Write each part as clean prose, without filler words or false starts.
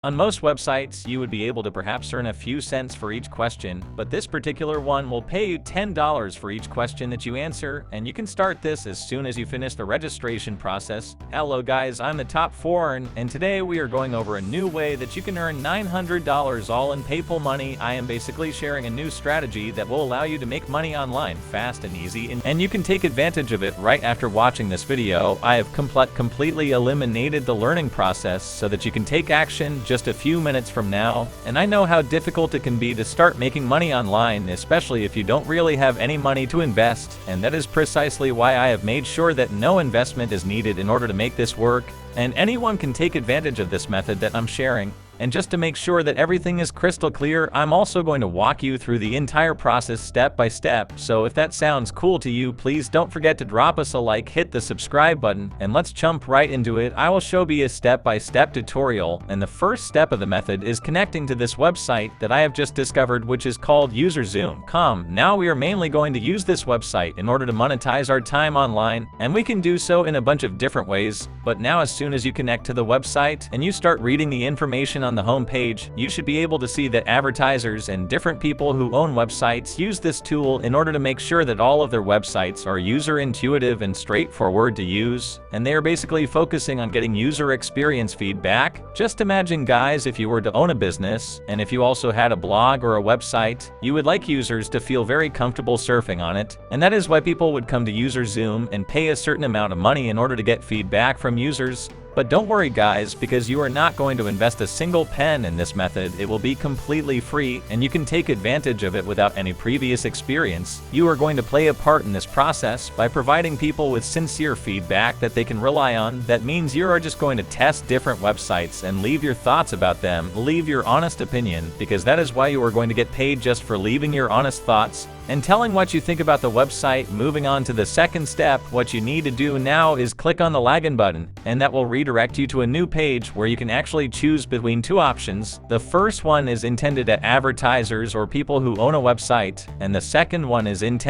On most websites, you would be able to perhaps earn a few cents for each question, but this particular one will pay you $10 for each question that you answer, and you can start this as soon as you finish the registration process. Hello guys, I'm the Top Foreign, and today we are going over a new way that you can earn $900 all in PayPal money. I am basically sharing a new strategy that will allow you to make money online fast and easy, and you can take advantage of it right after watching this video. I have completely eliminated the learning process so that you can take action just a few minutes from now, and I know how difficult it can be to start making money online, especially if you don't really have any money to invest, and that is precisely why I have made sure that no investment is needed in order to make this work, and anyone can take advantage of this method that I'm sharing. And just to make sure that everything is crystal clear, I'm also going to walk you through the entire process step by step. So if that sounds cool to you, please don't forget to drop us a like, hit the subscribe button, and let's jump right into it. I will show you a step-by-step tutorial, and the first step of the method is connecting to this website that I have just discovered, which is called userzoom.com. Now we are mainly going to use this website in order to monetize our time online, and we can do so in a bunch of different ways. But now as soon as you connect to the website and you start reading the information on the home page, you should be able to see that advertisers and different people who own websites use this tool in order to make sure that all of their websites are user intuitive and straightforward to use, and they are basically focusing on getting user experience feedback. Just imagine guys, if you were to own a business, and if you also had a blog or a website, you would like users to feel very comfortable surfing on it, and that is why people would come to UserZoom and pay a certain amount of money in order to get feedback from users. But don't worry guys, because you are not going to invest a single pen in this method. It will be completely free, and you can take advantage of it without any previous experience. You are going to play a part in this process by providing people with sincere feedback that they can rely on. That means you are just going to test different websites and leave your thoughts about them, leave your honest opinion, because that is why you are going to get paid, just for leaving your honest thoughts and telling what you think about the website. Moving on to the second step, what you need to do now is click on the login button, and that will redirect you to a new page where you can actually choose between two options. The first one is intended at advertisers or people who own a website, and the second one is aimed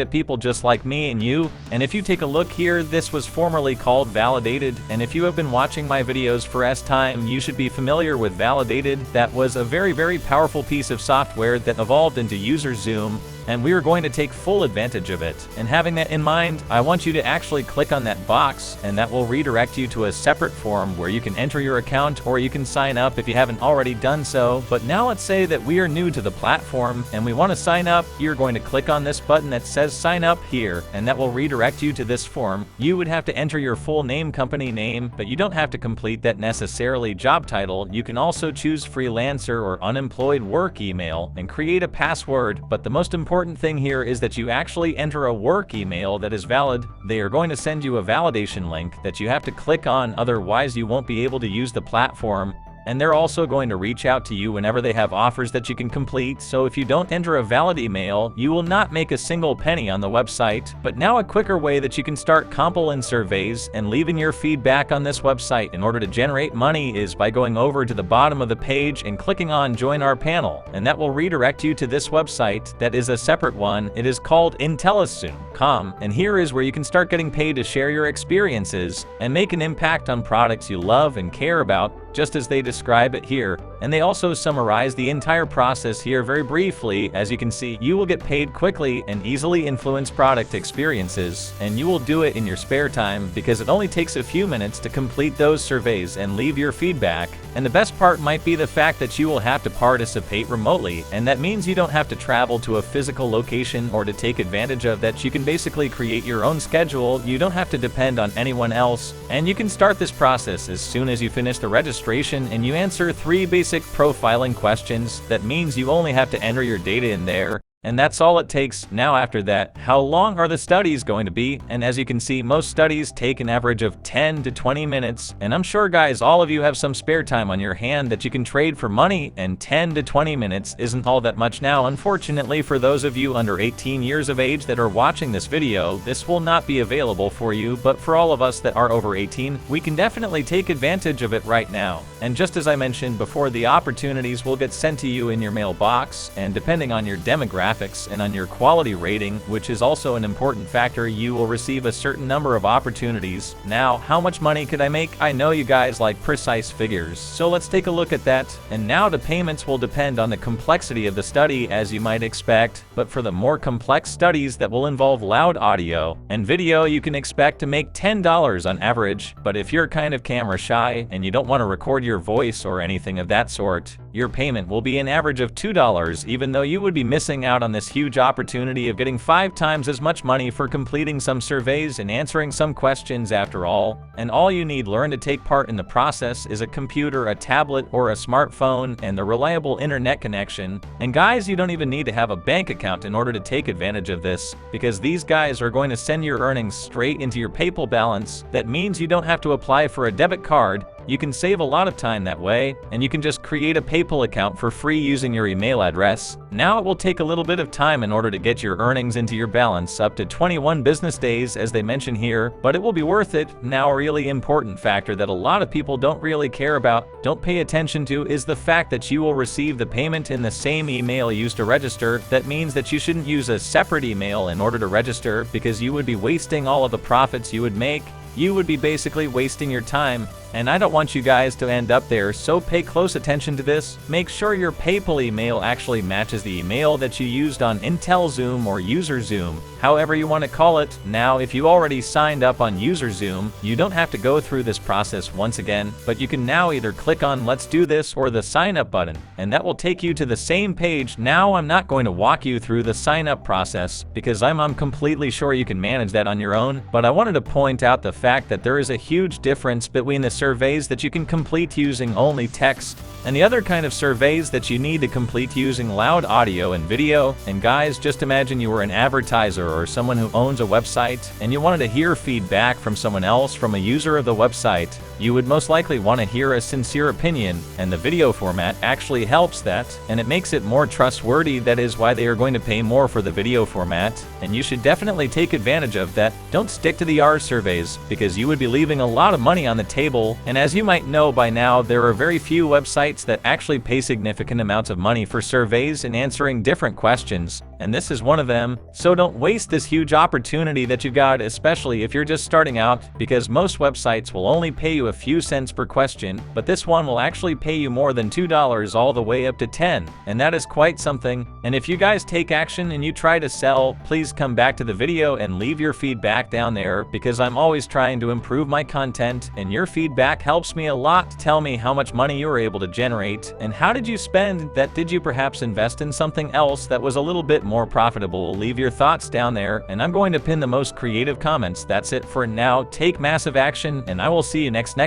at people just like me and you. And if you take a look here, this was formerly called Validated, and if you have been watching my videos for S time, you should be familiar with Validated. That was a very powerful piece of software that evolved into UserZoom, and we are going to take full advantage of it. And having that in mind, I want you to actually click on that box, and that will redirect you to a separate form where you can enter your account, or you can sign up if you haven't already done so. But now let's say that we are new to the platform and we want to sign up. You're going to click on this button that says sign up here, and that will redirect you to this form. You would have to enter your full name, company name, but you don't have to complete that necessarily. Job title, you can also choose freelancer or unemployed work email and create a password. But the most important thing here is that you actually enter a work email that is valid. They are going to send you a validation link that you have to click on, otherwise you won't be able to use the platform. And they're also going to reach out to you whenever they have offers that you can complete. So if you don't enter a valid email, you will not make a single penny on the website. But now a quicker way that you can start compiling surveys and leaving your feedback on this website in order to generate money is by going over to the bottom of the page and clicking on Join Our Panel, and that will redirect you to this website that is a separate one. It is called Intellizoom.com, and here is where you can start getting paid to share your experiences and make an impact on products you love and care about, just as they describe it here. And they also summarize the entire process here very briefly. As you can see, you will get paid quickly and easily influence product experiences, and you will do it in your spare time, because it only takes a few minutes to complete those surveys and leave your feedback. And the best part might be the fact that you will have to participate remotely, and that means you don't have to travel to a physical location or to take advantage of that. You can basically create your own schedule. You don't have to depend on anyone else, and you can start this process as soon as you finish the registration and you answer 3 basic profiling questions. That means you only have to enter your data in there, and that's all it takes. Now after that, how long are the studies going to be? And as you can see, most studies take an average of 10 to 20 minutes, and I'm sure guys, all of you have some spare time on your hand that you can trade for money, and 10 to 20 minutes isn't all that much. Now unfortunately, for those of you under 18 years of age that are watching this video, this will not be available for you, but for all of us that are over 18, we can definitely take advantage of it right now. And just as I mentioned before, the opportunities will get sent to you in your mailbox, and depending on your demographic, graphics and on your quality rating, which is also an important factor, you will receive a certain number of opportunities. Now, how much money could I make? I know you guys like precise figures, so let's take a look at that. And now the payments will depend on the complexity of the study, as you might expect, but for the more complex studies that will involve loud audio and video, you can expect to make $10 on average. But if you're kind of camera shy and you don't want to record your voice or anything of that sort, your payment will be an average of $2, even though you would be missing out on this huge opportunity of getting 5 times as much money for completing some surveys and answering some questions after all. And all you need learn to take part in the process is a computer, a tablet, or a smartphone, and the reliable internet connection. And guys, you don't even need to have a bank account in order to take advantage of this, because these guys are going to send your earnings straight into your PayPal balance. That means you don't have to apply for a debit card. You can save a lot of time that way, and you can just create a PayPal account for free using your email address. Now, it will take a little bit of time in order to get your earnings into your balance, up to 21 business days as they mention here, but it will be worth it. Now, a really important factor that a lot of people don't really care about, don't pay attention to, is the fact that you will receive the payment in the same email used to register. That means that you shouldn't use a separate email in order to register, because you would be wasting all of the profits you would make. You would be basically wasting your time, and I don't want you guys to end up there, so pay close attention to this. Make sure your PayPal email actually matches the email that you used on IntelliZoom or UserZoom, however you want to call it. Now, if you already signed up on UserZoom, you don't have to go through this process once again, but you can now either click on Let's Do This or the Sign Up button, and that will take you to the same page. Now, I'm not going to walk you through the sign up process, because I'm completely sure you can manage that on your own, but I wanted to point out the fact that there is a huge difference between the surveys that you can complete using only text and the other kind of surveys that you need to complete using loud audio and video. And guys, just imagine you were an advertiser or someone who owns a website and you wanted to hear feedback from someone else, from a user of the website. You would most likely want to hear a sincere opinion, and the video format actually helps that, and it makes it more trustworthy. That is why they are going to pay more for the video format, and you should definitely take advantage of that. Don't stick to the R surveys, because you would be leaving a lot of money on the table. And as you might know by now, there are very few websites that actually pay significant amounts of money for surveys and answering different questions, and this is one of them. So don't waste this huge opportunity that you got, especially if you're just starting out, because most websites will only pay you a few cents per question, but this one will actually pay you more than $2, all the way up to 10, and that is quite something. And if you guys take action and you try to sell, please come back to the video and leave your feedback down there, because I'm always trying to improve my content, and your feedback helps me a lot. Tell me how much money you were able to generate, and how did you spend that? Did you perhaps invest in something else that was a little bit more profitable? Leave your thoughts down there, and I'm going to pin the most creative comments. That's it for now. Take massive action, and I will see you next